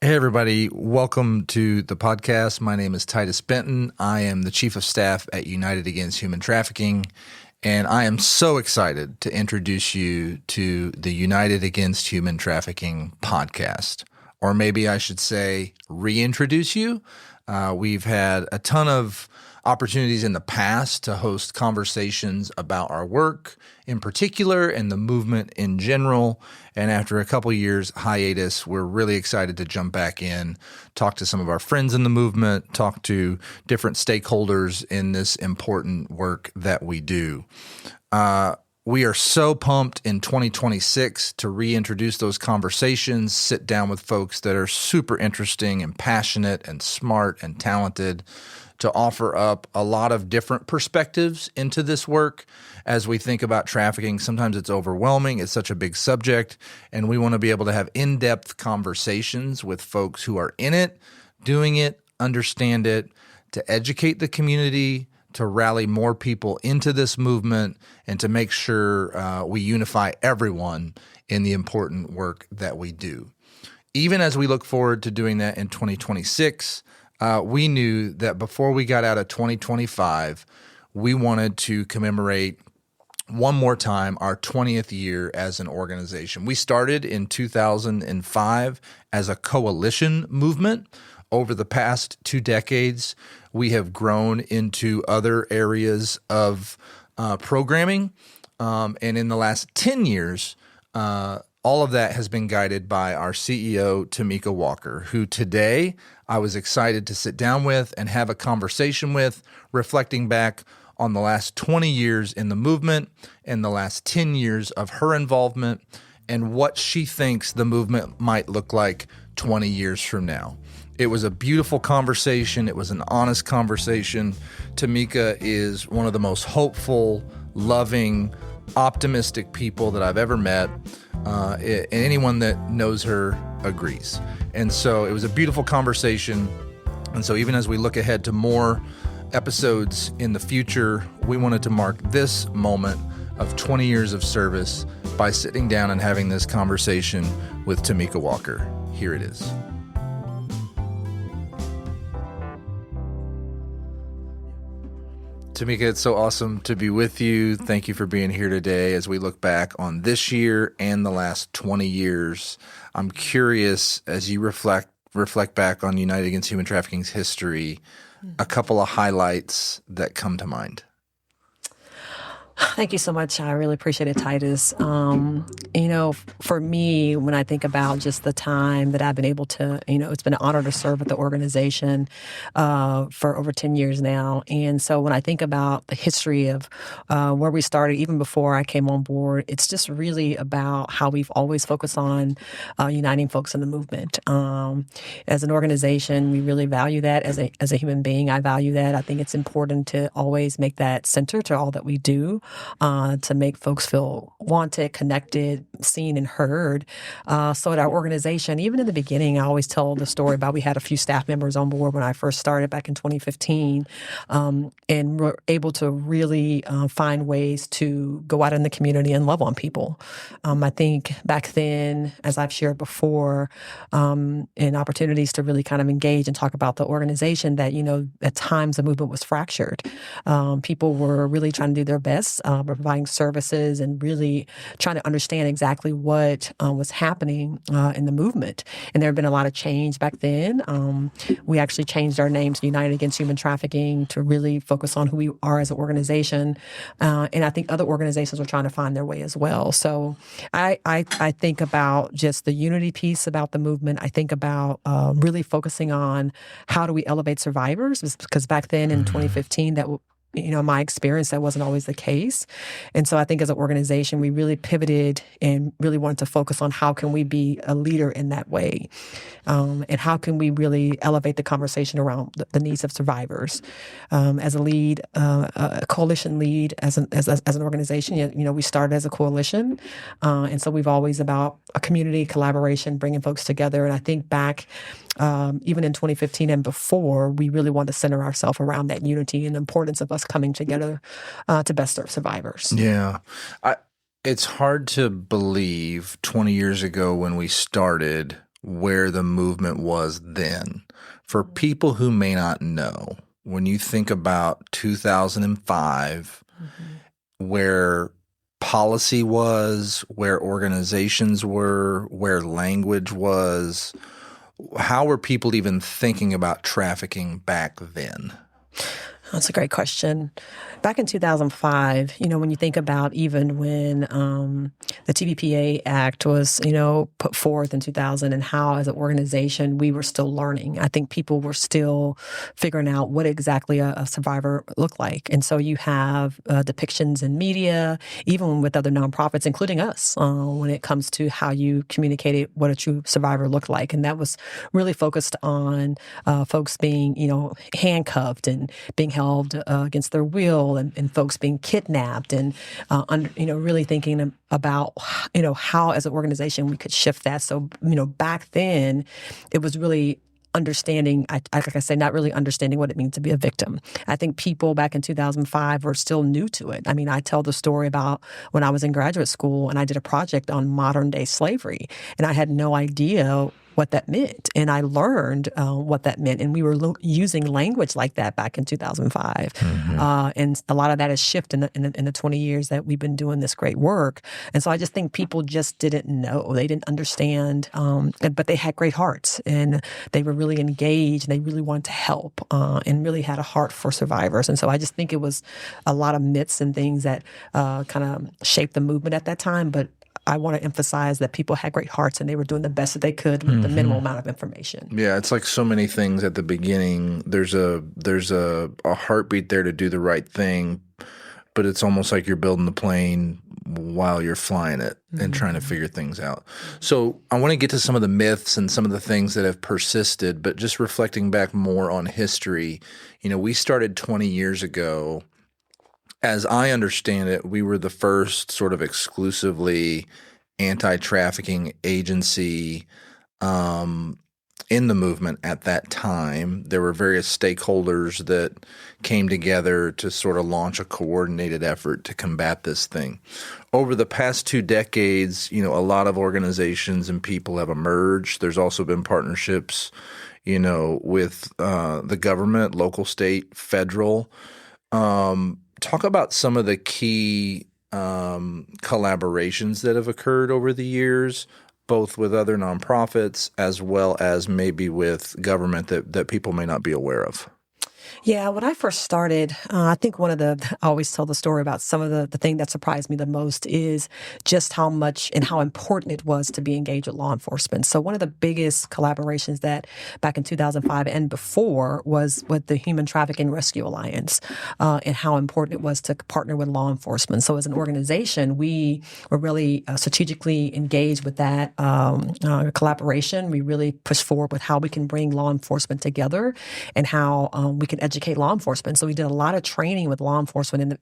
Hey, everybody. Welcome to the podcast. My name is Titus Benton. I am the Chief of Staff at United Against Human Trafficking, and I am so excited to introduce you to the United Against Human Trafficking podcast, or maybe I should say reintroduce you. We've had a ton of opportunities in the past to host conversations about our work in particular and the movement in general. And after a couple years hiatus, we're really excited to jump back in, talk to some of our friends in the movement, talk to different stakeholders in this important work that we do. We are so pumped in 2026 to reintroduce those conversations, sit down with folks that are super interesting and passionate and smart and talented, to offer up a lot of different perspectives into this work as we think about trafficking. Sometimes it's overwhelming. It's such a big subject, and we want to be able to have in-depth conversations with folks who are in it, doing it, understand it, to educate the community, to rally more people into this movement, and to make sure we unify everyone in the important work that we do. Even as we look forward to doing that in 2026, we knew that before we got out of 2025, we wanted to commemorate one more time our 20th year as an organization. We started in 2005 as a coalition movement. Over the past 2 decades, we have grown into other areas of programming. And in the last 10 years, all of that has been guided by our CEO, Timeka Walker, who today I was excited to sit down with and have a conversation with, reflecting back on the last 20 years in the movement and the last 10 years of her involvement and what she thinks the movement might look like 20 years from now. It was a beautiful conversation. It was an honest conversation. Timeka is one of the most hopeful, loving, optimistic people that I've ever met. And anyone that knows her agrees. And so it was a beautiful conversation. And so even as we look ahead to more episodes in the future, we wanted to mark this moment of 20 years of service by sitting down and having this conversation with Timeka Walker. Here it is. Timeka, it's so awesome to be with you. Thank you for being here today as we look back on this year and the last 20 years. I'm curious, as you reflect back on United Against Human Trafficking's history, a couple of highlights that come to mind. Thank you so much. I really appreciate it, Titus. For me, when I think about just the time that I've been able to, it's been an honor to serve with the organization for over 10 years now. And so when I think about the history of where we started, even before I came on board, it's just really about how we've always focused on uniting folks in the movement. As an organization, we really value that. As a human being, I value that. I think it's important to always make that center to all that we do. To make folks feel wanted, connected, seen, and heard. So at our organization, even in the beginning, I always tell the story about we had a few staff members on board when I first started back in 2015, and were able to really find ways to go out in the community and love on people. I think back then, as I've shared before, in opportunities to really kind of engage and talk about the organization, that, at times the movement was fractured. People were really trying to do their best, providing services and really trying to understand exactly what was happening in the movement. And there had been a lot of change back then. We actually changed our name to United Against Human Trafficking to really focus on who we are as an organization. And I think other organizations are trying to find their way as well. So I think about just the unity piece about the movement. I think about really focusing on how do we elevate survivors, because back then in 2015, that my experience, that wasn't always the case. And so I think as an organization, we really pivoted and really wanted to focus on how can we be a leader in that way. And how can we really elevate the conversation around the needs of survivors. As a lead, a coalition lead, as an organization, we started as a coalition. And so we've always about a community collaboration, bringing folks together. And I think back, even in 2015 and before, we really want to center ourselves around that unity and the importance of us coming together to best serve survivors. Yeah. It's hard to believe 20 years ago when we started where the movement was then. For people who may not know, when you think about 2005, where policy was, where organizations were, where language was, how were people even thinking about trafficking back then? That's a great question. Back in 2005, when you think about even when the TVPA Act was, put forth in 2000 and how as an organization we were still learning. I think people were still figuring out what exactly a survivor looked like. And so you have depictions in media, even with other nonprofits, including us, when it comes to how you communicated what a true survivor looked like. And that was really focused on folks being, handcuffed and being held against their will, and folks being kidnapped, and really thinking about how as an organization we could shift that. So back then it was really understanding, like I say, not really understanding what it means to be a victim. I think people back in 2005 were still new to it. I mean, I tell the story about when I was in graduate school and I did a project on modern day slavery, and I had no idea what that meant. And I learned what that meant. And we were using language like that back in 2005. And a lot of that has shifted in the 20 years that we've been doing this great work. And so I just think people just didn't know. They didn't understand, but they had great hearts, and they were really engaged, and they really wanted to help, and really had a heart for survivors. And so I just think it was a lot of myths and things that kind of shaped the movement at that time. But I want to emphasize that people had great hearts, and they were doing the best that they could with the minimal amount of information. Yeah, it's like so many things at the beginning. There's a heartbeat there to do the right thing, but it's almost like you're building the plane while you're flying it and trying to figure things out. So I want to get to some of the myths and some of the things that have persisted, but just reflecting back more on history, we started 20 years ago. As I understand it, we were the first sort of exclusively anti-trafficking agency in the movement at that time. There were various stakeholders that came together to sort of launch a coordinated effort to combat this thing. Over the past 2 decades, a lot of organizations and people have emerged. There's also been partnerships, with the government, local, state, federal. Talk about some of the key collaborations that have occurred over the years, both with other nonprofits as well as maybe with government that people may not be aware of. Yeah, when I first started, I think I always tell the story about some of the thing that surprised me the most is just how much and how important it was to be engaged with law enforcement. So one of the biggest collaborations that back in 2005 and before was with the Human Trafficking Rescue Alliance, and how important it was to partner with law enforcement. So as an organization, we were really strategically engaged with that collaboration. We really pushed forward with how we can bring law enforcement together and how we can educate law enforcement. So we did a lot of training with law enforcement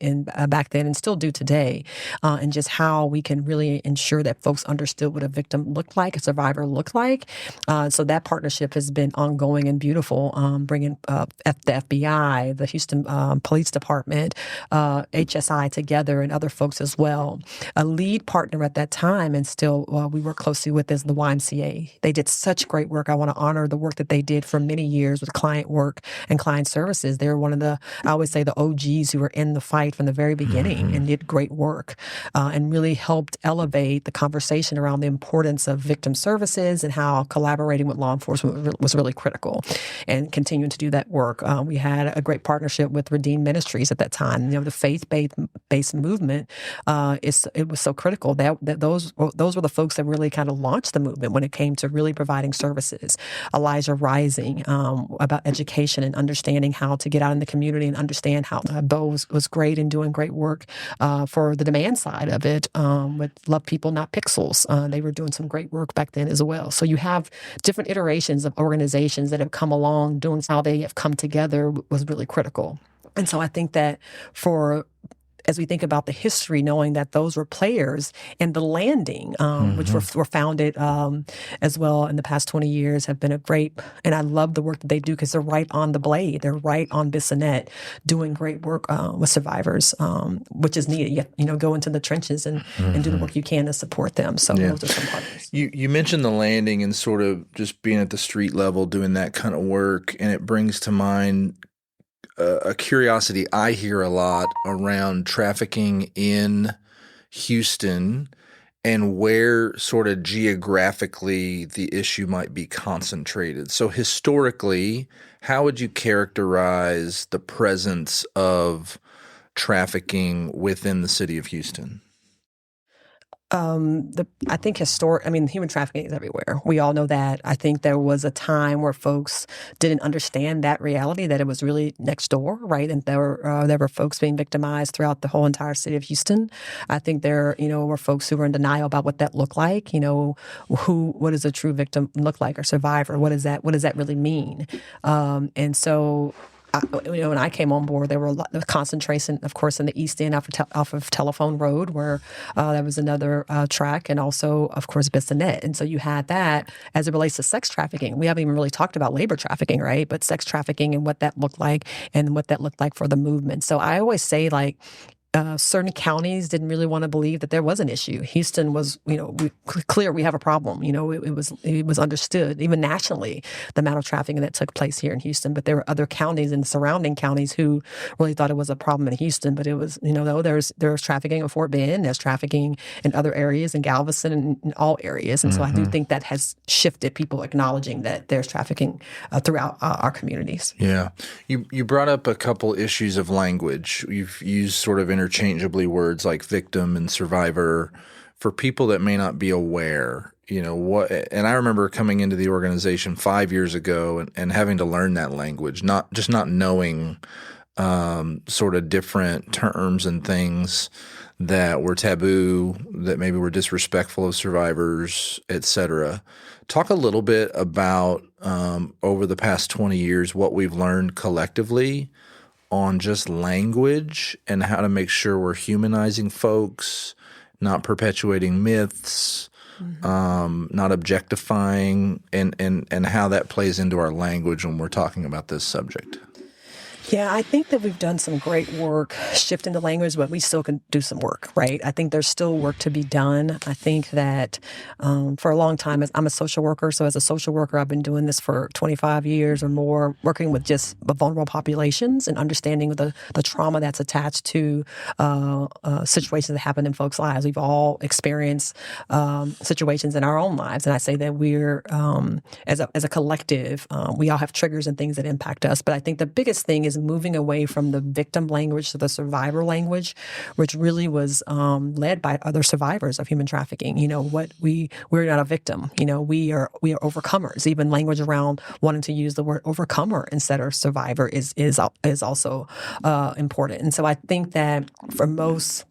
back then, and still do today, and just how we can really ensure that folks understood what a victim looked like, a survivor looked like. So that partnership has been ongoing and beautiful, bringing the FBI, the Houston Police Department, HSI together, and other folks as well. A lead partner at that time, and still we work closely with, is the YMCA. They did such great work. I want to honor the work that they did for many years with client work and client services. They were one of the, I always say, the OGs who were in the fight from the very beginning and did great work, and really helped elevate the conversation around the importance of victim services and how collaborating with law enforcement was really critical, and continuing to do that work. We had a great partnership with Redeemed Ministries at that time. The faith-based movement, it was so critical that those were the folks that really kind of launched the movement when it came to really providing services. Elijah Rising, about education and understanding how to get out in the community and understand how Bo was great in doing great work for the demand side of it, with Love People, Not Pixels. They were doing some great work back then as well. So you have different iterations of organizations that have come along, doing how they have come together was really critical. And so I think that for as we think about the history, knowing that those were players in the landing, which were founded as well in the past 20 years, have been a great, and I love the work that they do because they're right on the blade. They're right on Bissonnette doing great work with survivors, which is needed. Go into the trenches and do the work you can to support them. So those are some partners. You mentioned the landing and sort of just being at the street level doing that kind of work, and it brings to mind a curiosity I hear a lot around trafficking in Houston and where sort of geographically the issue might be concentrated. So historically, how would you characterize the presence of trafficking within the city of Houston? I think human trafficking is everywhere. We all know that. I think there was a time where folks didn't understand that reality, that it was really next door, right? And there were folks being victimized throughout the whole entire city of Houston. I think there, were folks who were in denial about what that looked like. What does a true victim look like, or survivor? What does that really mean? And so, when I came on board, there were a lot of concentration, of course, in the East End off of Telephone Road, where there was another track, and also, of course, Bissonnette. And so you had that as it relates to sex trafficking. We haven't even really talked about labor trafficking, right? But sex trafficking and what that looked like, and what that looked like for the movement. So I always say, certain counties didn't really want to believe that there was an issue. Houston was, clear we have a problem. It was understood, even nationally, the amount of trafficking that took place here in Houston. But there were other counties and surrounding counties who really thought it was a problem in Houston. But it was, there's trafficking in Fort Bend, there's trafficking in other areas, in Galveston, and in all areas. And so I do think that has shifted people acknowledging that there's trafficking throughout our communities. Yeah. You brought up a couple issues of language. You've used sort of interchangeably words like victim and survivor for people that may not be aware, and I remember coming into the organization 5 years ago and having to learn that language, not knowing sort of different terms and things that were taboo, that maybe were disrespectful of survivors, et cetera. Talk a little bit about over the past 20 years what we've learned collectively on just language and how to make sure we're humanizing folks, not perpetuating myths, not objectifying, and how that plays into our language when we're talking about this subject. Yeah, I think that we've done some great work shifting the language, but we still can do some work, right? I think there's still work to be done. I think that for a long time, I'm a social worker. So as a social worker, I've been doing this for 25 years or more, working with just vulnerable populations and understanding the trauma that's attached to situations that happen in folks' lives. We've all experienced situations in our own lives. And I say that we're, as a collective, we all have triggers and things that impact us. But I think the biggest thing is moving away from the victim language to the survivor language, which really was led by other survivors of human trafficking. We're not a victim. We are overcomers. Even language around wanting to use the word overcomer instead of survivor is also important. And so I think that for most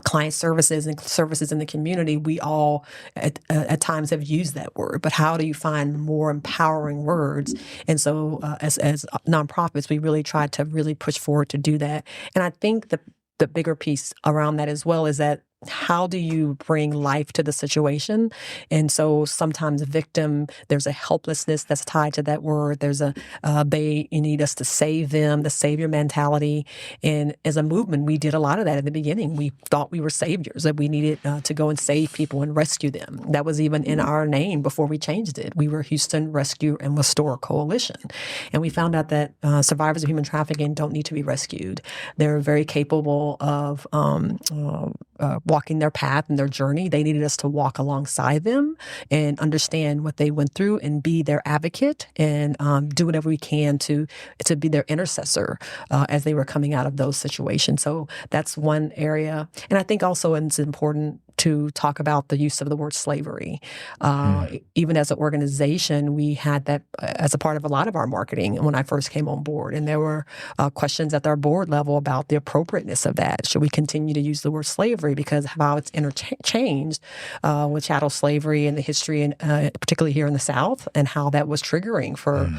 client services and services in the community, we all at times have used that word. But how do you find more empowering words? And so as nonprofits, we really try to really push forward to do that. And I think the bigger piece around that as well is that how do you bring life to the situation? And so sometimes victim, there's a helplessness that's tied to that word. There's you need us to save them, the savior mentality. And as a movement, we did a lot of that at the beginning. We thought we were saviors, that we needed to go and save people and rescue them. That was even in our name before we changed it. We were Houston Rescue and Restore Coalition. And we found out that survivors of human trafficking don't need to be rescued. They're very capable of walking their path and their journey. They needed us to walk alongside them and understand what they went through and be their advocate and do whatever we can to be their intercessor as they were coming out of those situations. So that's one area. And I think also it's important to talk about the use of the word slavery. Even as an organization, we had that as a part of a lot of our marketing when I first came on board. And there were questions at our board level about the appropriateness of that. Should we continue to use the word slavery because of how it's interchanged with chattel slavery and the history, and particularly here in the South, and how that was triggering for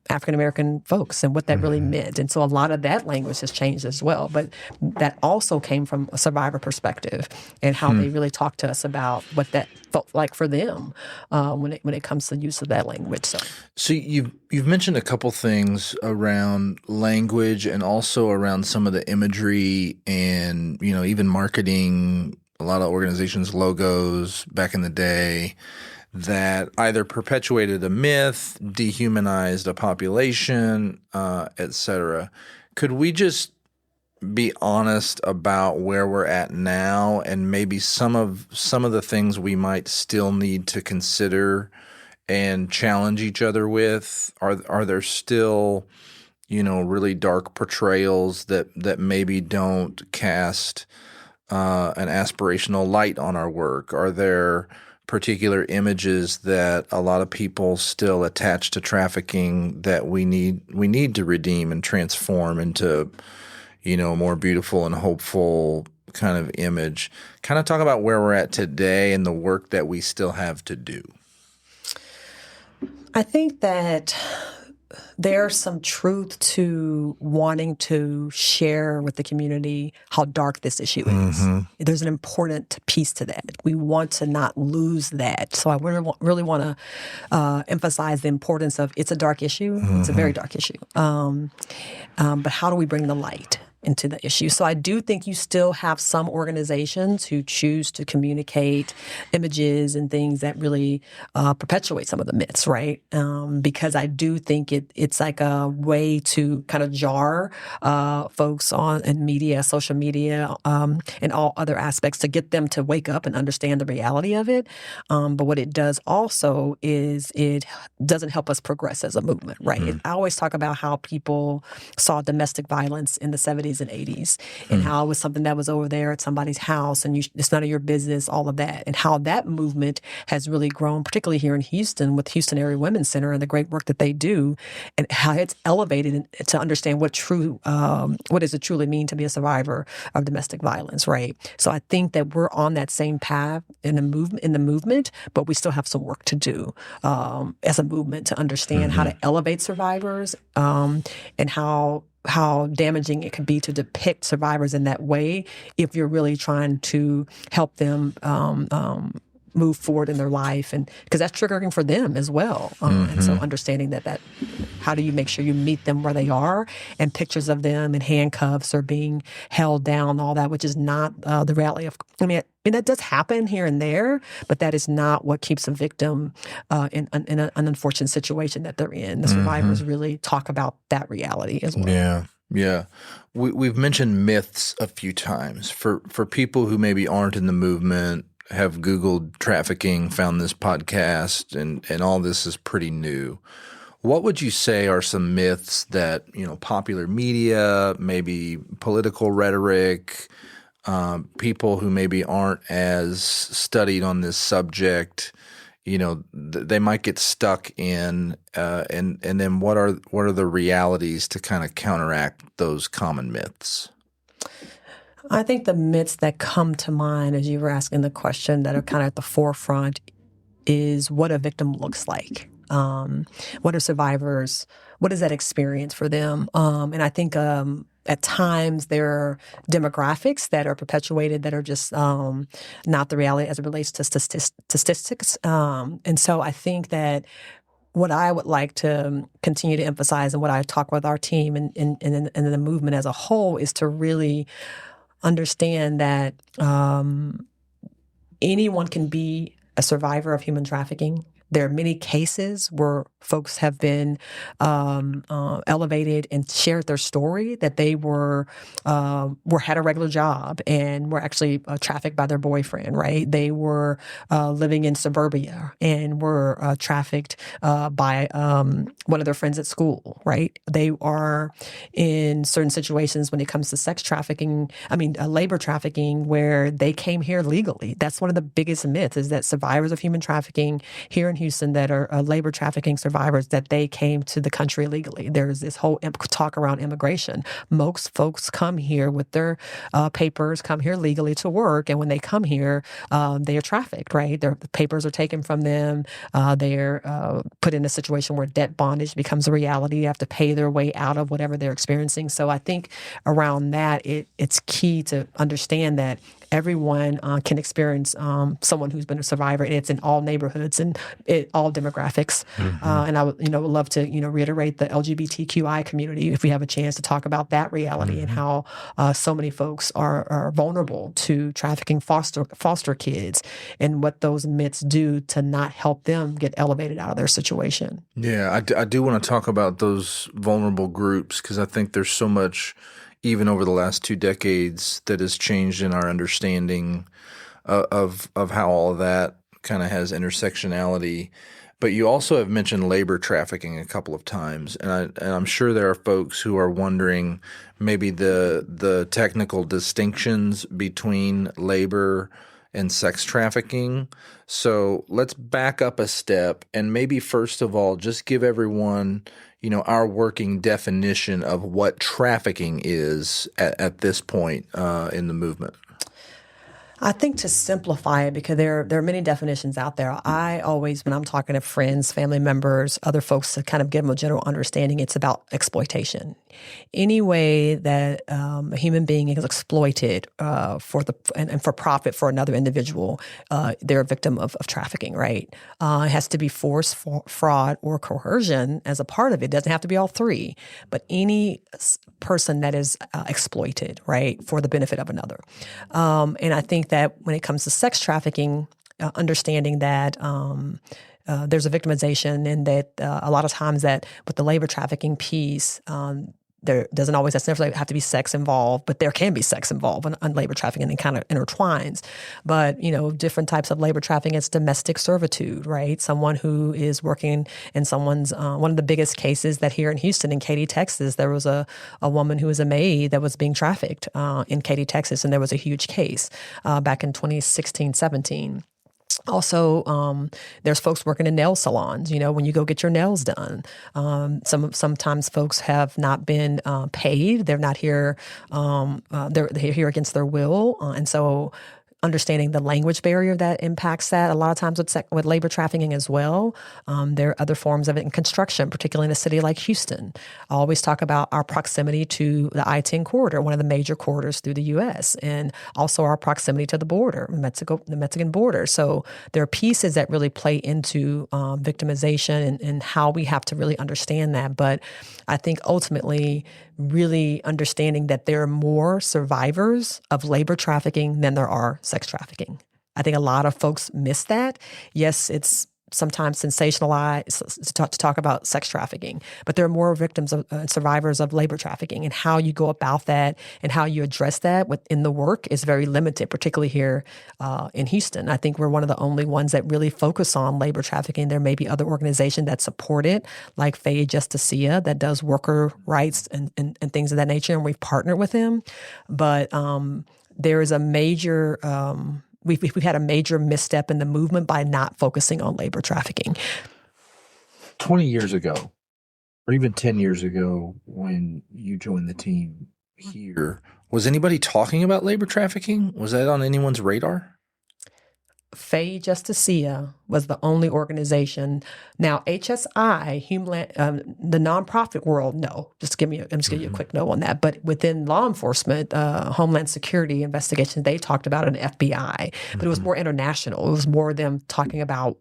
African-American folks and what that really meant. And so a lot of that language has changed as well. But that also came from a survivor perspective and how they really talked to us about what that felt like for them when it comes to the use of that language. So you've mentioned a couple things around language and also around some of the imagery and, even marketing, a lot of organizations' logos back in the day that either perpetuated a myth, dehumanized a population, et cetera. Could we just be honest about where we're at now and maybe some of the things we might still need to consider and challenge each other with? Are there still, really dark portrayals that maybe don't cast an aspirational light on our work? Are there particular images that a lot of people still attach to trafficking that we need to redeem and transform into, a more beautiful and hopeful kind of image? Kind of talk about where we're at today and the work that we still have to do. I think that there's some truth to wanting to share with the community how dark this issue is. There's an important piece to that. We want to not lose that. So I really want to emphasize the importance of it's a dark issue. It's a very dark issue. But how do we bring the light into the issue? So I do think you still have some organizations who choose to communicate images and things that really perpetuate some of the myths, right? Because I do think it's like a way to kind of jar folks in media, social media, and all other aspects to get them to wake up and understand the reality of it. But what it does also is it doesn't help us progress as a movement, right? I always talk about how people saw domestic violence in the 70s and 80s, and how it was something that was over there at somebody's house, and it's none of your business, all of that, and how that movement has really grown, particularly here in Houston with Houston Area Women's Center and the great work that they do, and how it's elevated to understand what does it truly mean to be a survivor of domestic violence, right? So I think that we're on that same path in the movement, but we still have some work to do as a movement to understand how to elevate survivors and how damaging it could be to depict survivors in that way if you're really trying to help them move forward in their life, and because that's triggering for them as well. And so understanding that how do you make sure you meet them where they are, and pictures of them in handcuffs or being held down, all that, which is not the reality of, I mean, that does happen here and there, but that is not what keeps a victim in an unfortunate situation that they're in. The survivors really talk about that reality as well. Yeah. We've mentioned myths a few times. For people who maybe aren't in the movement, have Googled trafficking, found this podcast, and all this is pretty new. What would you say are some myths that, popular media, maybe political rhetoric, people who maybe aren't as studied on this subject, they might get stuck in, and then what are the realities to kind of counteract those common myths? I think the myths that come to mind as you were asking the question that are kind of at the forefront is what a victim looks like. What are survivors? What is that experience for them? And I think at times there are demographics that are perpetuated that are just not the reality as it relates to statistics. And so I think that what I would like to continue to emphasize and what I talk with our team and the movement as a whole is to really understand that anyone can be a survivor of human trafficking. There are many cases where folks have been elevated and shared their story that they were had a regular job and were actually trafficked by their boyfriend, right? They were living in suburbia and were trafficked by one of their friends at school, right? They are in certain situations when it comes to sex trafficking, labor trafficking, where they came here legally. That's one of the biggest myths, is that survivors of human trafficking here in Houston that are labor trafficking survivors, that they came to the country legally. There's this whole talk around immigration. Most folks come here with their papers, come here legally to work, and when they come here, they are trafficked, right? Their papers are taken from them. They are put in a situation where debt bondage becomes a reality. They have to pay their way out of whatever they're experiencing. So I think around that, it's key to understand that everyone can experience someone who's been a survivor, and it's in all neighborhoods and all demographics. And I would love to reiterate the LGBTQI community, if we have a chance to talk about that reality and how so many folks are vulnerable to trafficking foster kids, and what those myths do to not help them get elevated out of their situation. Yeah, I do want to talk about those vulnerable groups, because I think there's so much, even over the last 2 decades, that has changed in our understanding of how all of that kind of has intersectionality. But you also have mentioned labor trafficking a couple of times, and I'm sure there are folks who are wondering maybe the technical distinctions between labor and sex trafficking. So let's back up a step and maybe first of all just give everyone our working definition of what trafficking is at this point in the movement. I think to simplify it, because there are many definitions out there, I always, when I'm talking to friends, family members, other folks, to kind of give them a general understanding, it's about exploitation. Any way that a human being is exploited for profit for another individual, they're a victim of trafficking, right? It has to be force, fraud, or coercion as a part of it. It doesn't have to be all three, but any person that is exploited, right, for the benefit of another. And I think that when it comes to sex trafficking, understanding that there's a victimization, and that a lot of times that with the labor trafficking piece, there doesn't always necessarily have to be sex involved, but there can be sex involved in labor trafficking, and it kind of intertwines. But, different types of labor trafficking, it's domestic servitude, right? Someone who is working in someone's, one of the biggest cases that here in Houston, in Katy, Texas, there was a woman who was a maid that was being trafficked in Katy, Texas, and there was a huge case back in 2016, 17. Also, there's folks working in nail salons. When you go get your nails done, sometimes folks have not been paid. They're not here. They're here against their will, and so understanding the language barrier that impacts that a lot of times with labor trafficking as well. There are other forms of it in construction, particularly in a city like Houston. I always talk about our proximity to the I-10 corridor, one of the major corridors through the U.S., and also our proximity to the border, the Mexican border. So there are pieces that really play into victimization and how we have to really understand that. But I think ultimately really understanding that there are more survivors of labor trafficking than there are sex trafficking. I think a lot of folks miss that. Yes, it's sometimes sensationalized to talk about sex trafficking, but there are more victims of survivors of labor trafficking, and how you go about that and how you address that within the work is very limited, particularly here in Houston. I think we're one of the only ones that really focus on labor trafficking. There may be other organizations that support it, like Fe Justicia, that does worker rights and things of that nature, and we've partnered with them. But there is a major We've had a major misstep in the movement by not focusing on labor trafficking. 20 years ago, or even 10 years ago, when you joined the team here, was anybody talking about labor trafficking? Was that on anyone's radar? Fe Justicia was the only organization. Now, HSI, the nonprofit world, no. I'm just give you a quick no on that. But within law enforcement, Homeland Security investigations, they talked about an FBI, but it was more international. It was more them talking about,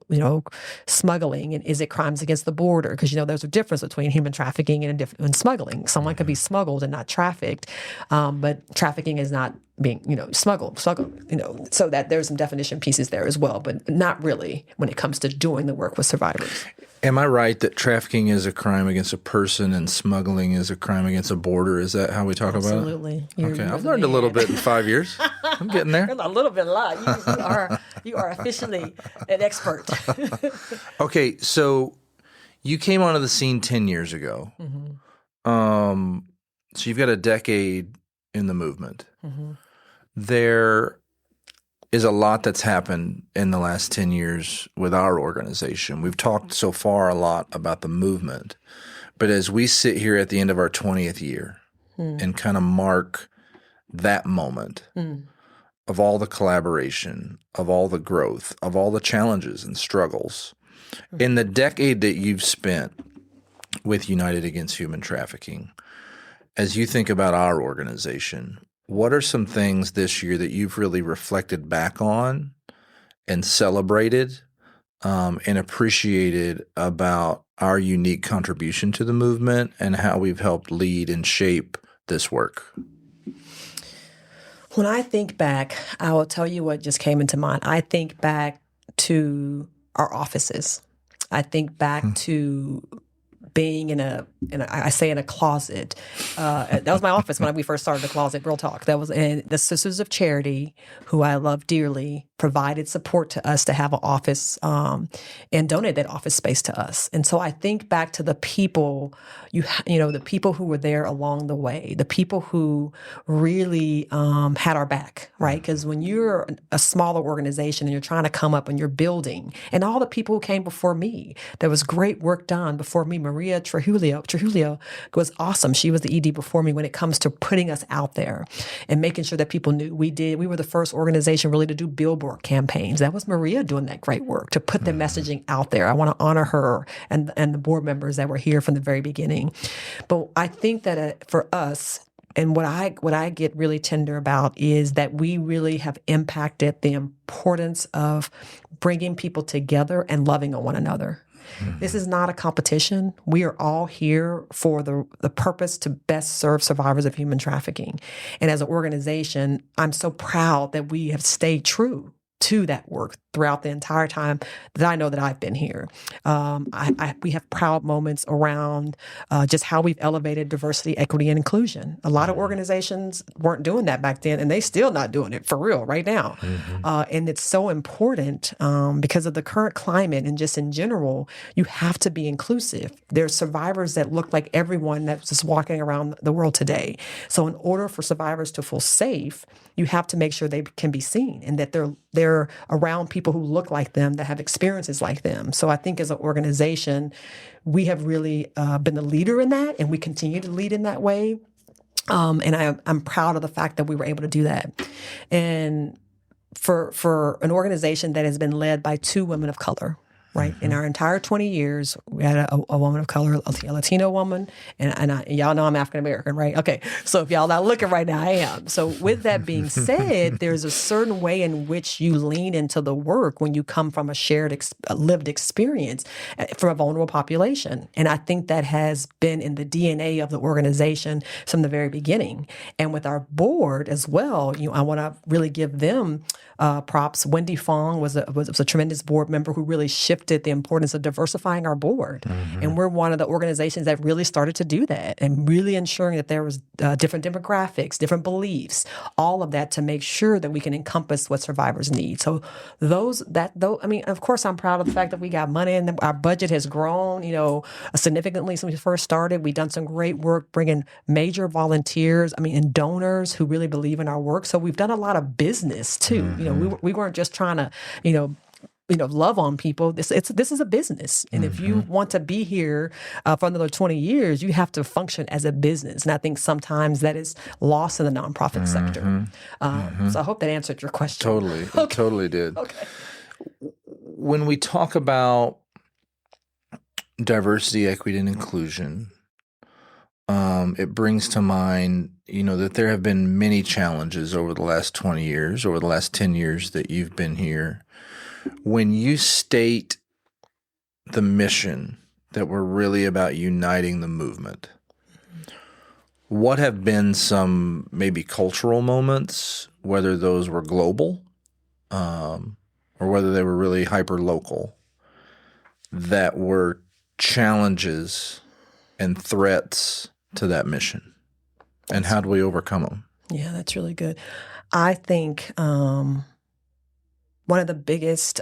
smuggling, and is it crimes against the border? Because, there's a difference between human trafficking and smuggling. Someone could be smuggled and not trafficked, but trafficking is not being, smuggled, so that there's some definition pieces there as well, but not really when it comes to doing the work with survivors. Am I right that trafficking is a crime against a person and smuggling is a crime against a border? Is that how we talk about it? Absolutely. Okay, I've learned a little bit in 5 years. I'm getting there. A little bit, a lot. You are officially an expert. Okay, so you came onto the scene 10 years ago. So you've got a decade in the movement. There is a lot that's happened in the last 10 years with our organization. We've talked so far a lot about the movement, but as we sit here at the end of our 20th year and kind of mark that moment of all the collaboration, of all the growth, of all the challenges and struggles, in the decade that you've spent with United Against Human Trafficking, as you think about our organization, what are some things this year that you've really reflected back on and celebrated and appreciated about our unique contribution to the movement and how we've helped lead and shape this work? When I think back, I will tell you what just came into mind. I think back to our offices. I think back to being in a closet. That was my office when we first started the closet, real talk. That was, and the Sisters of Charity, who I love dearly, provided support to us to have an office and donate that office space to us. And so I think back to the people, the people who were there along the way, the people who really had our back, right? Because when you're a smaller organization and you're trying to come up and you're building, and all the people who came before me, there was great work done before me. Maria Trujillo was awesome. She was the ED before me when it comes to putting us out there and making sure that people knew we were the first organization really to do billboard campaigns. That was Maria doing that great work to put the messaging out there. I want to honor her and the board members that were here from the very beginning. But I think that for us, and what I get really tender about is that we really have impacted the importance of bringing people together and loving on one another. This is not a competition. We are all here for the purpose to best serve survivors of human trafficking. And as an organization, I'm so proud that we have stayed true to that work throughout the entire time that I know that I've been here. We have proud moments around just how we've elevated diversity, equity, and inclusion. A lot of organizations weren't doing that back then, and they still not doing it for real right now. And it's so important because of the current climate and just in general, you have to be inclusive. There's survivors that look like everyone that's just walking around the world today. So in order for survivors to feel safe, you have to make sure they can be seen and that they're around people who look like them, that have experiences like them. So I think as an organization, we have really been the leader in that, and we continue to lead in that way. And I'm proud of the fact that we were able to do that. And for an organization that has been led by two women of color, right? In our entire 20 years, we had a woman of color, a Latino woman, and y'all know I'm African-American, right? Okay, so if y'all not looking right now, I am. So with that being said, there's a certain way in which you lean into the work when you come from a shared lived experience from a vulnerable population. And I think that has been in the DNA of the organization from the very beginning. And with our board as well, I want to really give them props. Wendy Fong was a tremendous board member who really shifted the importance of diversifying our board. And we're one of the organizations that really started to do that and really ensuring that there was different demographics, different beliefs, all of that to make sure that we can encompass what survivors need. So of course, I'm proud of the fact that we got money and our budget has grown, significantly since we first started. We've done some great work bringing major volunteers, and donors who really believe in our work. So we've done a lot of business too. We weren't just trying to, love on people. This is a business. And if you want to be here for another 20 years, you have to function as a business. And I think sometimes that is lost in the nonprofit sector. So I hope that answered your question. Totally. Okay. It totally did. Okay. When we talk about diversity, equity, and inclusion, it brings to mind, that there have been many challenges over the last 20 years, over the last 10 years that you've been here. When you state the mission that we're really about uniting the movement, what have been some maybe cultural moments, whether those were global, or whether they were really hyper local, that were challenges and threats to that mission? And how do we overcome them? Yeah, that's really good. I think one of the biggest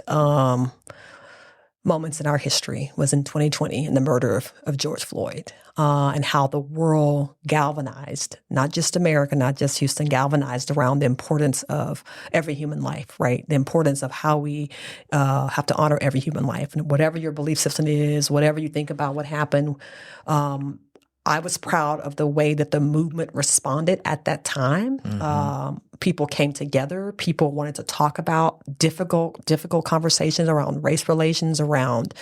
moments in our history was in 2020 in the murder of George Floyd, and how the world galvanized, not just America, not just Houston, galvanized around the importance of every human life, right? The importance of how we have to honor every human life. And whatever your belief system is, whatever you think about what happened, I was proud of the way that the movement responded at that time. People came together. People wanted to talk about difficult conversations around race relations, around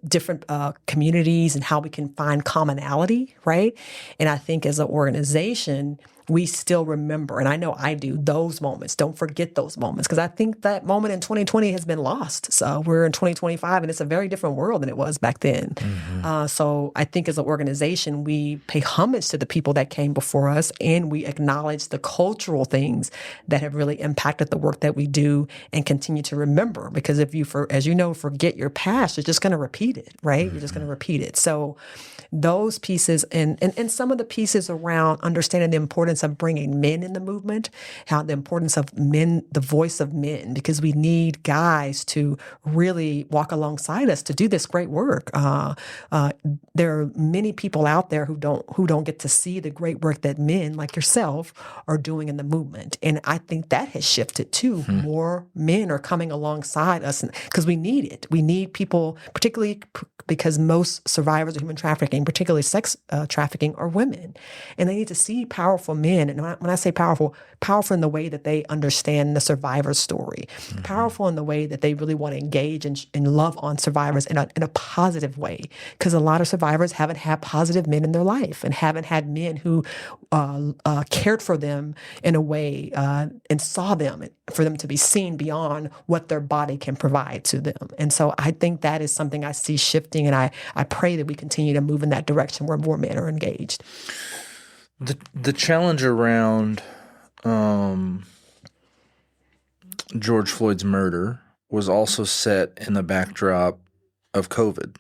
different communities, and how we can find commonality, right? And I think as an organization, we still remember, and I know I do, those moments. Don't forget those moments, because I think that moment in 2020 has been lost. So we're in 2025, and it's a very different world than it was back then. So I think as an organization, we pay homage to the people that came before us, and we acknowledge the cultural things that have really impacted the work that we do, and continue to remember. Because if you, as you know, forget your past, you're just going to repeat it, right? You're just going to repeat it. So those pieces and some of the pieces around understanding the importance of bringing men in the movement, how the importance of men, the voice of men, because we need guys to really walk alongside us to do this great work. There are many people out there who don't get to see the great work that men like yourself are doing in the movement. And I think that has shifted too. More men are coming alongside us because we need it. We need people, particularly because most survivors of human trafficking, particularly sex trafficking, are women. And they need to see powerful men. And when I say powerful in the way that they understand the survivor's story, powerful in the way that they really want to engage and love on survivors in a positive way. Because a lot of survivors haven't had positive men in their life, and haven't had men who cared for them in a way and saw them, for them to be seen beyond what their body can provide to them. And so I think that is something I see shifting, and I pray that we continue to move in that direction where more men are engaged. The challenge around George Floyd's murder was also set in the backdrop of COVID.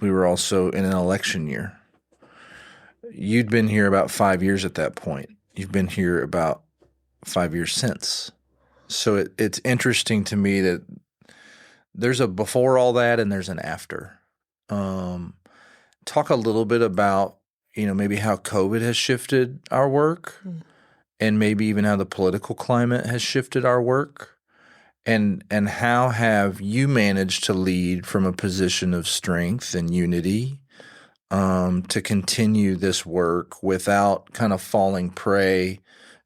We were also in an election year. You'd been here about 5 years at that point. You've been here about 5 years since. So it's interesting to me that there's a before all that and there's an after. Talk a little bit about, maybe how COVID has shifted our work, and maybe even how the political climate has shifted our work, and how have you managed to lead from a position of strength and unity to continue this work without kind of falling prey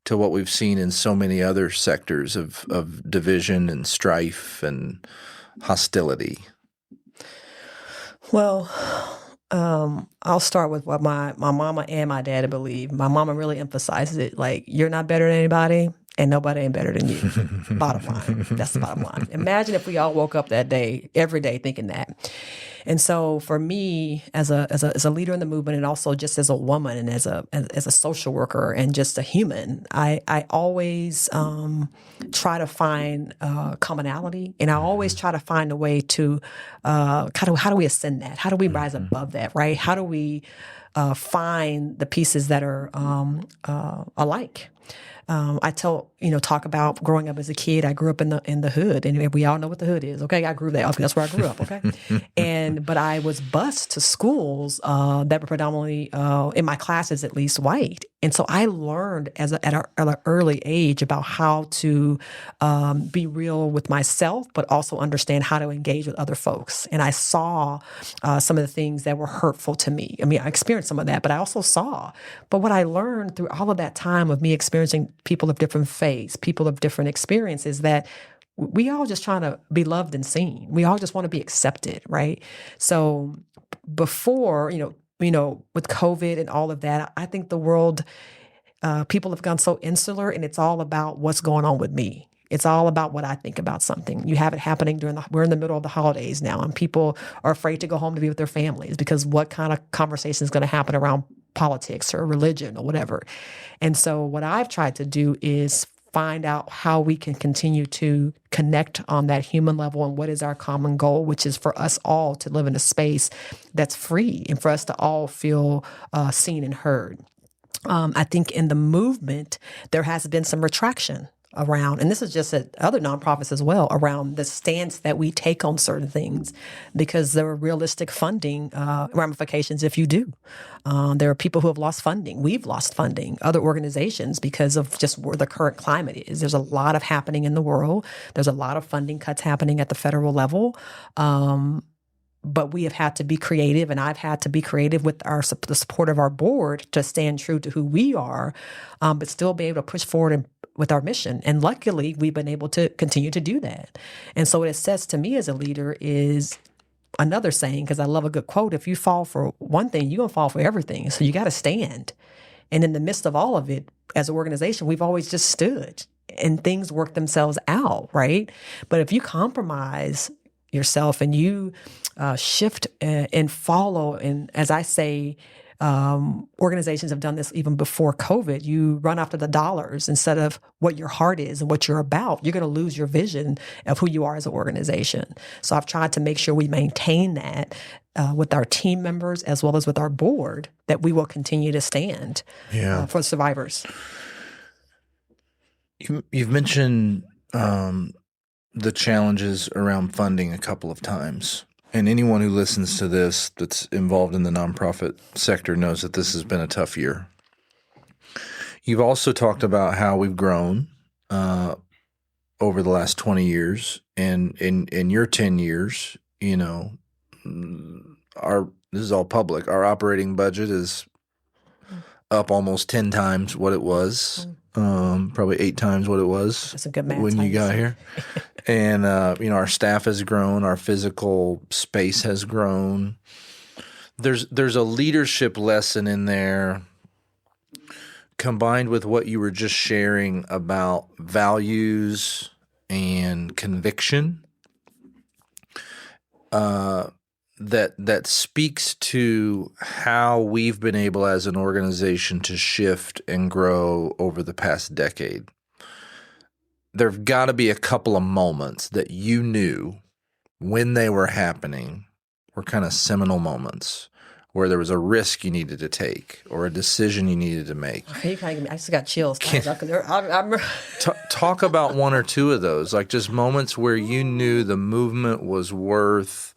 to what we've seen in so many other sectors of division and strife and hostility? Well, I'll start with what my mama and my dad believe. My mama really emphasizes it, like, you're not better than anybody, and nobody ain't better than you. Bottom line. That's the bottom line. Imagine if we all woke up that day, every day, thinking that. And so for me, as a leader in the movement, and also just as a woman and as a social worker and just a human, I always try to find commonality, and I always try to find a way to how do we ascend that? How do we rise above that? Right? How do we find the pieces that are alike? I talk about growing up as a kid. I grew up in the hood, and we all know what the hood is. Okay, I grew there. That's where I grew up. Okay, but I was bused to schools that were predominantly, in my classes at least, white, and so I learned at an early age about how to be real with myself, but also understand how to engage with other folks. And I saw some of the things that were hurtful to me. I mean, I experienced some of that, but I also saw. But what I learned through all of that time of me experiencing people of different faiths, people of different experiences, that we all just trying to be loved and seen. We all just want to be accepted, right? So before, with COVID and all of that, I think the world, people have gone so insular, and it's all about what's going on with me. It's all about what I think about something. You have it happening we're in the middle of the holidays now, and people are afraid to go home to be with their families because what kind of conversation is going to happen around politics or religion or whatever. And so what I've tried to do is find out how we can continue to connect on that human level and what is our common goal, which is for us all to live in a space that's free and for us to all feel seen and heard. I think in the movement, there has been some retraction around, and this is just at other nonprofits as well, around the stance that we take on certain things, because there are realistic funding ramifications if you do. There are people who have lost funding. We've lost funding, other organizations, because of just where the current climate is. There's a lot of happening in the world. There's a lot of funding cuts happening at the federal level. But we have had to be creative, and I've had to be creative with the support of our board to stand true to who we are, but still be able to push forward with our mission. And luckily, we've been able to continue to do that. And so what it says to me as a leader is another saying, because I love a good quote: if you fall for one thing, you're going to fall for everything. So you got to stand. And in the midst of all of it, as an organization, we've always just stood, and things work themselves out, right? But if you compromise yourself and you shift and follow, and as I say, organizations have done this even before COVID, you run after the dollars instead of what your heart is and what you're about, you're going to lose your vision of who you are as an organization. So I've tried to make sure we maintain that with our team members as well as with our board, that we will continue to stand for survivors. You've mentioned the challenges around funding a couple of times. And anyone who listens to this that's involved in the nonprofit sector knows that this has been a tough year. You've also talked about how we've grown over the last 20 years. And in your 10 years, you know, this is all public. Our operating budget is up almost 10 times what it was, probably 8 times what it was. That's a good math when you got here. And, our staff has grown. Our physical space has grown. There's a leadership lesson in there combined with what you were just sharing about values and conviction that speaks to how we've been able as an organization to shift and grow over the past decade. There've got to be a couple of moments that you knew when they were happening were kind of seminal moments where there was a risk you needed to take or a decision you needed to make. I just got chills. Talk about one or two of those, like just moments where you knew the movement was worth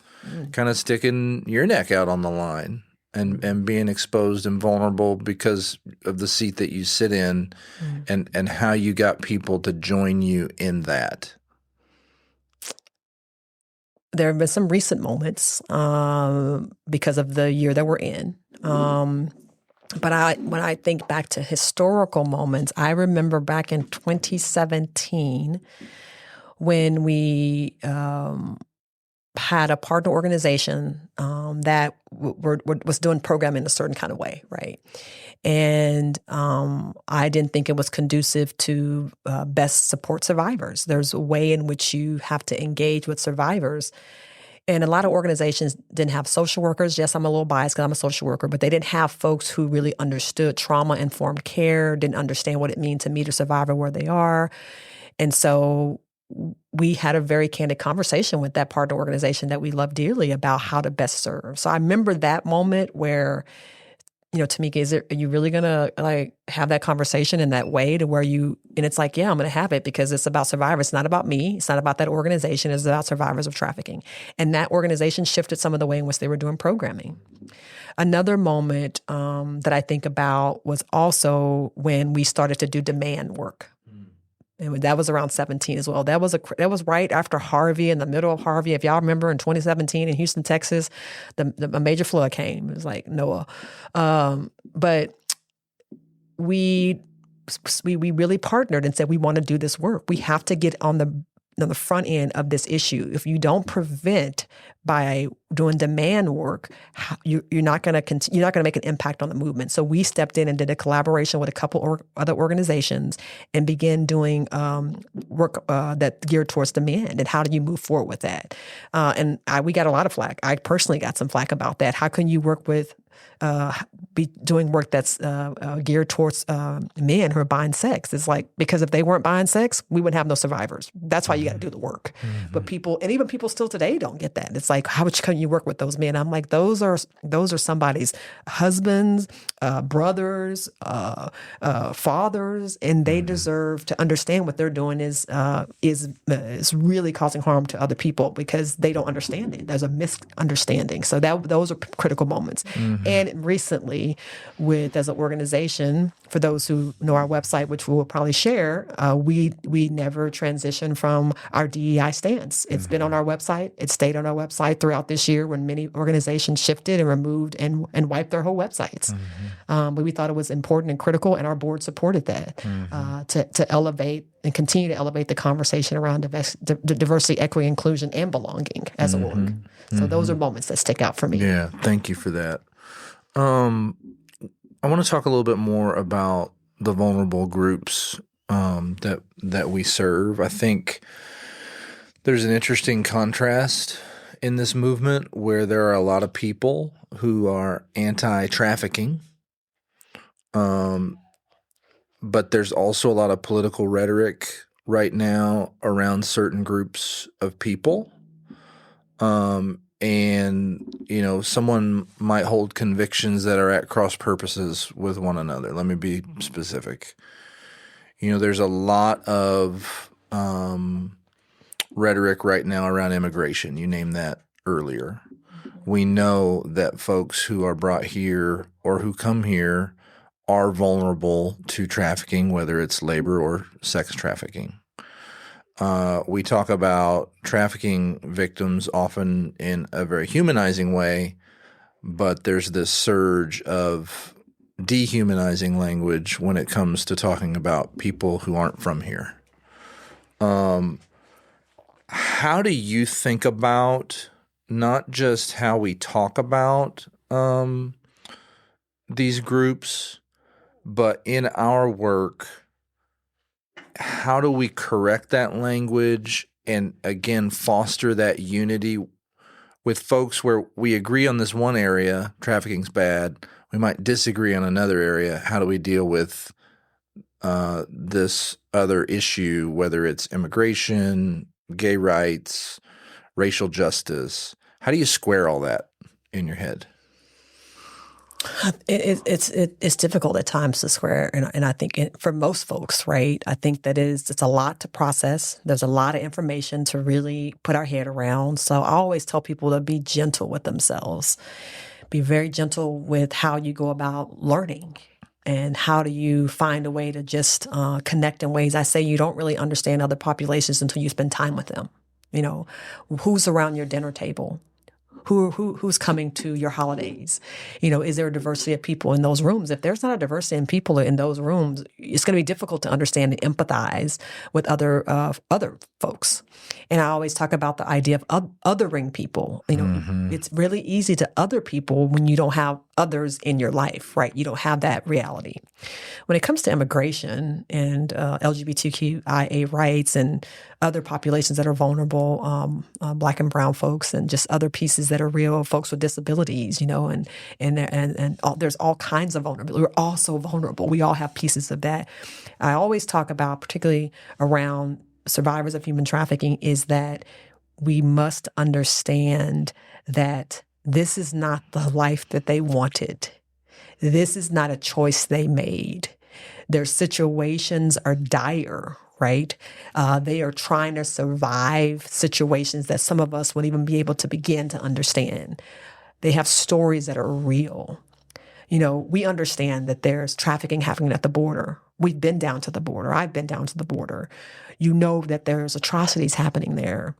kind of sticking your neck out on the line and being exposed and vulnerable because of the seat that you sit in, and how you got people to join you in that. There have been some recent moments because of the year that we're in. But when I think back to historical moments, I remember back in 2017 when we had a partner organization that was doing programming a certain kind of way, right? And I didn't think it was conducive to best support survivors. There's a way in which you have to engage with survivors. And a lot of organizations didn't have social workers. Yes, I'm a little biased because I'm a social worker, but they didn't have folks who really understood trauma-informed care, didn't understand what it means to meet a survivor where they are. And so we had a very candid conversation with that partner organization that we love dearly about how to best serve. So I remember that moment where, Timeka, are you really going to have that conversation in that way to where and it's like, yeah, I'm going to have it because it's about survivors. It's not about me. It's not about that organization. It's about survivors of trafficking. And that organization shifted some of the way in which they were doing programming. Another moment that I think about was also when we started to do demand work. And that was around 17 as well. That was right after Harvey, in the middle of Harvey. If y'all remember, in 2017 in Houston, Texas, a major flood came. It was like Noah. But we really partnered and said, we want to do this work. We have to get on the front end of this issue. If you don't prevent by doing demand work, you're not going to make an impact on the movement. So we stepped in and did a collaboration with a couple other organizations and began doing work that geared towards demand. And how do you move forward with that? And we got a lot of flack. I personally got some flack about that. How can you work with be doing work that's geared towards men who are buying sex. It's like, because if they weren't buying sex, we wouldn't have no survivors. That's why you got to do the work. But people, and even people still today, don't get that. It's like, how much can you work with those men? I'm like, those are somebody's husbands, brothers, fathers, and they deserve to understand what they're doing is really causing harm to other people because they don't understand it. There's a misunderstanding. So those are critical moments. And recently, as an organization, for those who know our website, which we will probably share, we never transitioned from our DEI stance. It's been on our website. It stayed on our website throughout this year when many organizations shifted and removed and wiped their whole websites. But we thought it was important and critical, and our board supported that to elevate and continue to elevate the conversation around diversity, equity, inclusion, and belonging as a org. So those are moments that stick out for me. Yeah, thank you for that. I want to talk a little bit more about the vulnerable groups that we serve. I think there's an interesting contrast in this movement where there are a lot of people who are anti-trafficking, but there's also a lot of political rhetoric right now around certain groups of people. And, someone might hold convictions that are at cross purposes with one another. Let me be specific. There's a lot of rhetoric right now around immigration. You named that earlier. We know that folks who are brought here or who come here are vulnerable to trafficking, whether it's labor or sex trafficking. We talk about trafficking victims often in a very humanizing way, but there's this surge of dehumanizing language when it comes to talking about people who aren't from here. How do you think about not just how we talk about these groups, but in our work, how do we correct that language and, again, foster that unity with folks where we agree on this one area, trafficking's bad, we might disagree on another area. How do we deal with this other issue, whether it's immigration, gay rights, racial justice? How do you square all that in your head? It's difficult at times to square, and I think for most folks, right? I think that it's a lot to process. There's a lot of information to really put our head around. So I always tell people to be gentle with themselves. Be very gentle with how you go about learning, and how do you find a way to just connect in ways. I say you don't really understand other populations until you spend time with them. Who's around your dinner table? Who's coming to your holidays? Is there a diversity of people in those rooms? If there's not a diversity in people in those rooms, it's going to be difficult to understand and empathize with other folks. And I always talk about the idea of othering people. It's really easy to other people when you don't have others in your life, right? You don't have that reality. When it comes to immigration and LGBTQIA rights and other populations that are vulnerable, Black and brown folks, and just other pieces that are real, folks with disabilities, and there's all kinds of vulnerability. We're all so vulnerable. We all have pieces of that. I always talk about, particularly around survivors of human trafficking, is that we must understand that this is not the life that they wanted. This is not a choice they made. Their situations are dire, right? They are trying to survive situations that some of us would even be able to begin to understand. They have stories that are real. We understand that there's trafficking happening at the border. We've been down to the border. I've been down to the border. That there's atrocities happening there.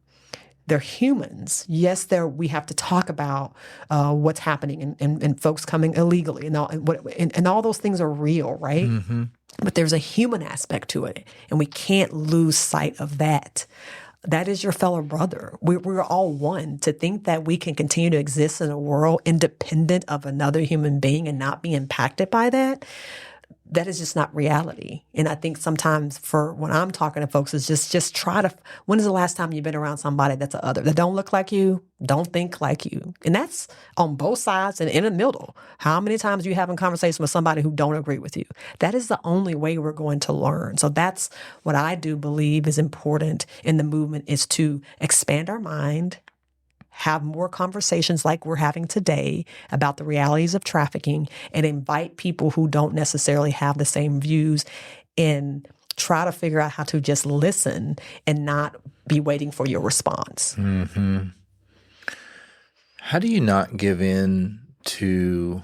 They're humans. Yes, we have to talk about what's happening and folks coming illegally and all those things are real, right? Mm-hmm. But there's a human aspect to it, and we can't lose sight of that. That is your fellow brother. We're all one. To think that we can continue to exist in a world independent of another human being and not be impacted by that, that is just not reality. And I think sometimes for when I'm talking to folks is just try to, when is the last time you've been around somebody that's a other, that don't look like you, don't think like you? And that's on both sides and in the middle. How many times are you having conversation with somebody who don't agree with you? That is the only way we're going to learn. So that's what I do believe is important in the movement, is to expand our mind, have more conversations like we're having today about the realities of trafficking, and invite people who don't necessarily have the same views, and try to figure out how to just listen and not be waiting for your response. Mm-hmm. How do you not give in to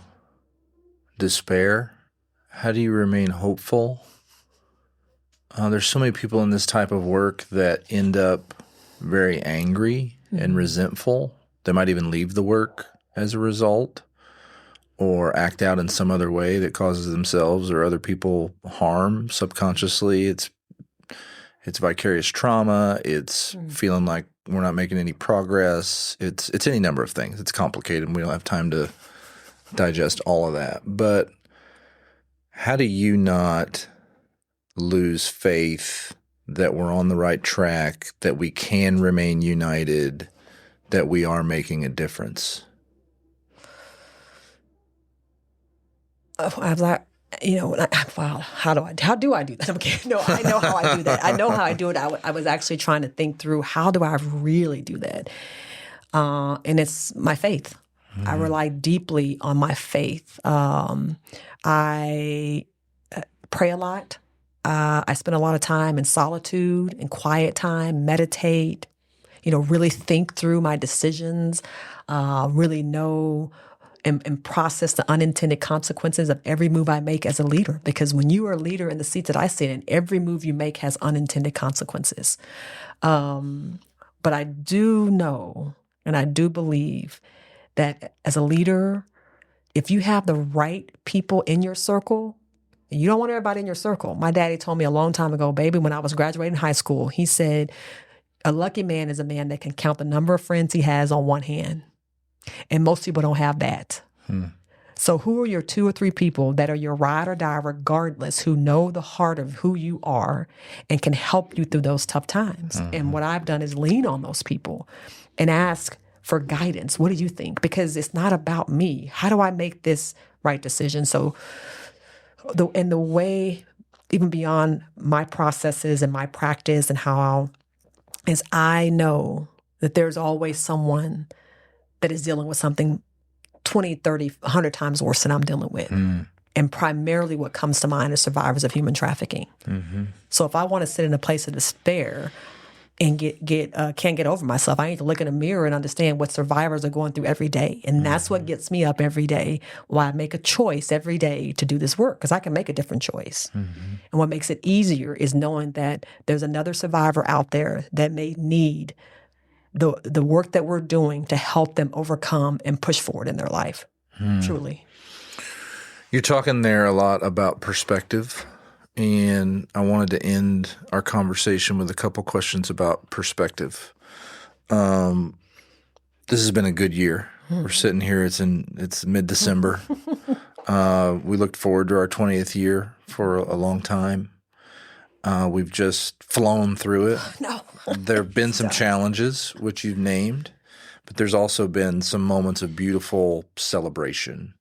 despair? How do you remain hopeful? There's so many people in this type of work that end up very angry and resentful. They might even leave the work as a result, or act out in some other way that causes themselves or other people harm subconsciously. It's vicarious trauma. It's feeling like we're not making any progress. It's any number of things. It's complicated, and we don't have time to digest all of that. But how do you not lose faith that we're on the right track, that we can remain united, that we are making a difference? I was like, wow, how do I do that? Okay, no, I know how I do that. I know how I do it. I was actually trying to think through, how do I really do that? And it's my faith. I rely deeply on my faith. I pray a lot. I spend a lot of time in solitude and quiet time, meditate, really think through my decisions, really know and process the unintended consequences of every move I make as a leader. Because when you are a leader in the seat that I sit in, every move you make has unintended consequences. But I do know, and I do believe that as a leader, if you have the right people in your circle, you don't want everybody in your circle. My daddy told me a long time ago, baby, when I was graduating high school, he said, a lucky man is a man that can count the number of friends he has on one hand. And most people don't have that. So who are your 2 or 3 people that are your ride or die regardless, who know the heart of who you are and can help you through those tough times? And what I've done is lean on those people and ask for guidance. What do you think? Because it's not about me. How do I make this right decision? So the way, even beyond my processes and my practice and how I know that there's always someone that is dealing with something 20, 30, 100 times worse than I'm dealing with. And primarily what comes to mind is survivors of human trafficking. So if I want to sit in a place of despair and can't get over myself, I need to look in a mirror and understand what survivors are going through every day. And that's what gets me up every day, why I make a choice every day to do this work, because I can make a different choice. And what makes it easier is knowing that there's another survivor out there that may need the work that we're doing to help them overcome and push forward in their life, truly. You're talking there a lot about perspective, and I wanted to end our conversation with a couple questions about perspective. This has been a good year. We're sitting here, it's mid-December. We looked forward to our 20th year for a long time. We've just flown through it. No. There have been some challenges, which you've named, but there's also been some moments of beautiful celebration.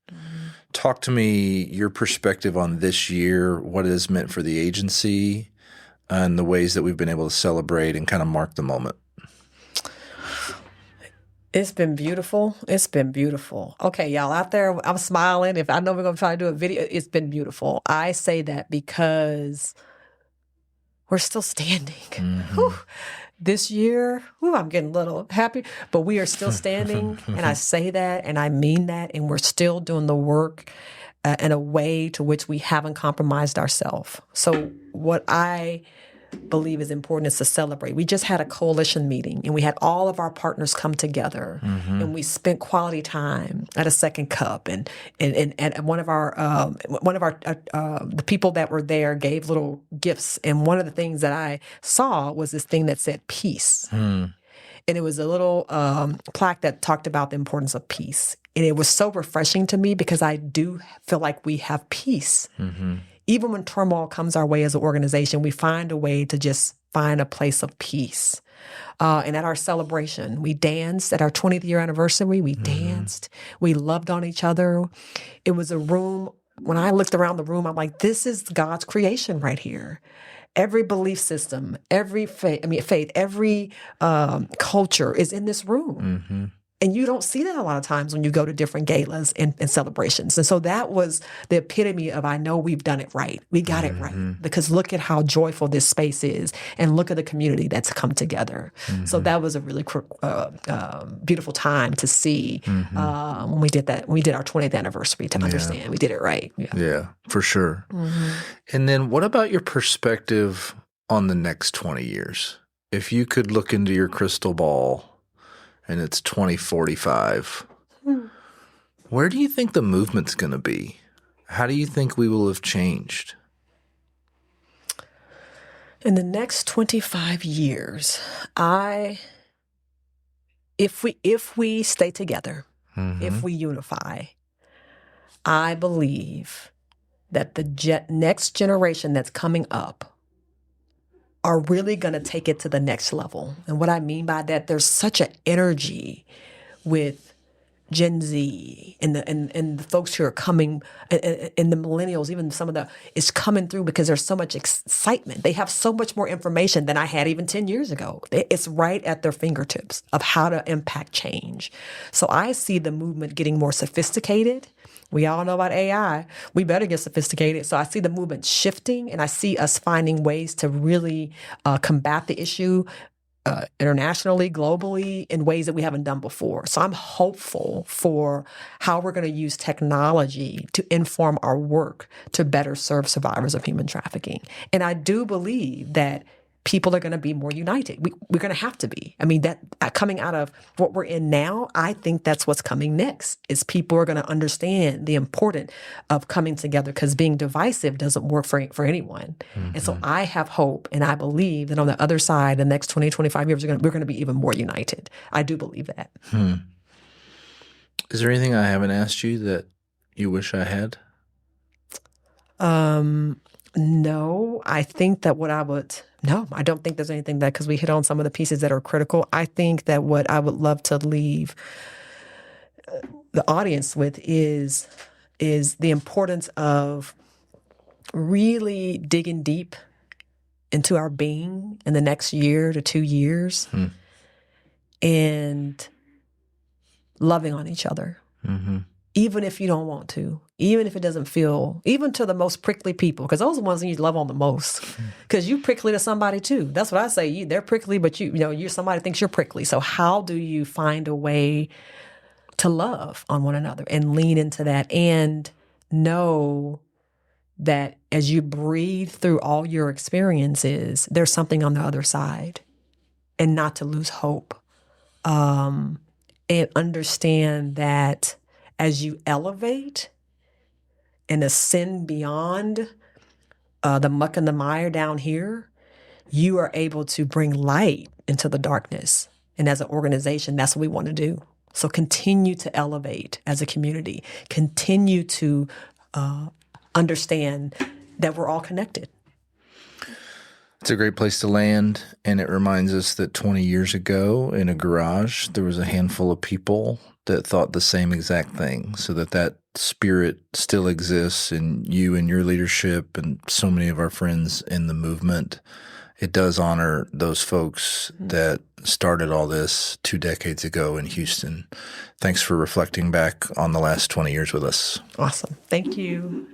Talk to me your perspective on this year, what it has meant for the agency, and the ways that we've been able to celebrate and kind of mark the moment. It's been beautiful. It's been beautiful. Okay, y'all out there, I'm smiling. If I know we're going to try to do a video, it's been beautiful. I say that because we're still standing. This year, I'm getting a little happy, but we are still standing. And I say that and I mean that. And we're still doing the work in a way to which we haven't compromised ourselves. So what I believe is important is to celebrate. We just had a coalition meeting and we had all of our partners come together and we spent quality time at a second cup and one of our the people that were there gave little gifts, and one of the things that I saw was this thing that said peace. And it was a little plaque that talked about the importance of peace. And it was so refreshing to me because I do feel like we have peace even when turmoil comes our way as an organization, we find a way to just find a place of peace. And at our celebration, we danced. At our 20th year anniversary, we danced. We loved on each other. It was a room. When I looked around the room, I'm like, this is God's creation right here. Every belief system, every faith, every culture is in this room. And you don't see that a lot of times when you go to different galas and celebrations. And so that was the epitome of, I know we've done it right. We got it right. Because look at how joyful this space is. And look at the community that's come together. So that was a really beautiful time to see when we did that. When we did our 20th anniversary, to understand we did it right. Yeah, for sure. And then what about your perspective on the next 20 years? If you could look into your crystal ball and it's 2045, where do you think the movement's going to be? How do you think we will have changed? In the next 25 years, if we stay together, if we unify, I believe that the next generation that's coming up are really going to take it to the next level. And what I mean by that, there's such an energy with Gen Z and the folks who are coming, and the millennials, even some of it's coming through because there's so much excitement. They have so much more information than I had even 10 years ago. It's right at their fingertips of how to impact change. So I see the movement getting more sophisticated. We all know about AI. We better get sophisticated. So I see the movement shifting, and I see us finding ways to really combat the issue internationally, globally, in ways that we haven't done before. So I'm hopeful for how we're going to use technology to inform our work to better serve survivors of human trafficking. And I do believe that people are going to be more united. We're going to have to be. I mean, that coming out of what we're in now, I think that's what's coming next, is people are going to understand the importance of coming together, because being divisive doesn't work for anyone. And so I have hope, and I believe that on the other side, the next 20, 25 years, we're going to be even more united. I do believe that. Is there anything I haven't asked you that you wish I had? No, I think that no, I don't think there's anything that, because we hit on some of the pieces that are critical. I think that what I would love to leave the audience with is the importance of really digging deep into our being in the next year to 2 years and loving on each other. Even if you don't want to, even if it doesn't feel, even to the most prickly people, because those are the ones that you love on the most, because you prickly to somebody too. That's what I say. They're prickly, but you're somebody thinks you're prickly. So how do you find a way to love on one another and lean into that, and know that as you breathe through all your experiences, there's something on the other side, and not to lose hope, and understand that as you elevate and ascend beyond the muck and the mire down here, you are able to bring light into the darkness. And as an organization, that's what we want to do. So continue to elevate as a community. Continue to understand that we're all connected. It's a great place to land, and it reminds us that 20 years ago in a garage, there was a handful of people that thought the same exact thing, so that spirit still exists in you and your leadership and so many of our friends in the movement. It does honor those folks that started all this 2 decades ago in Houston. Thanks for reflecting back on the last 20 years with us. Awesome. Thank you.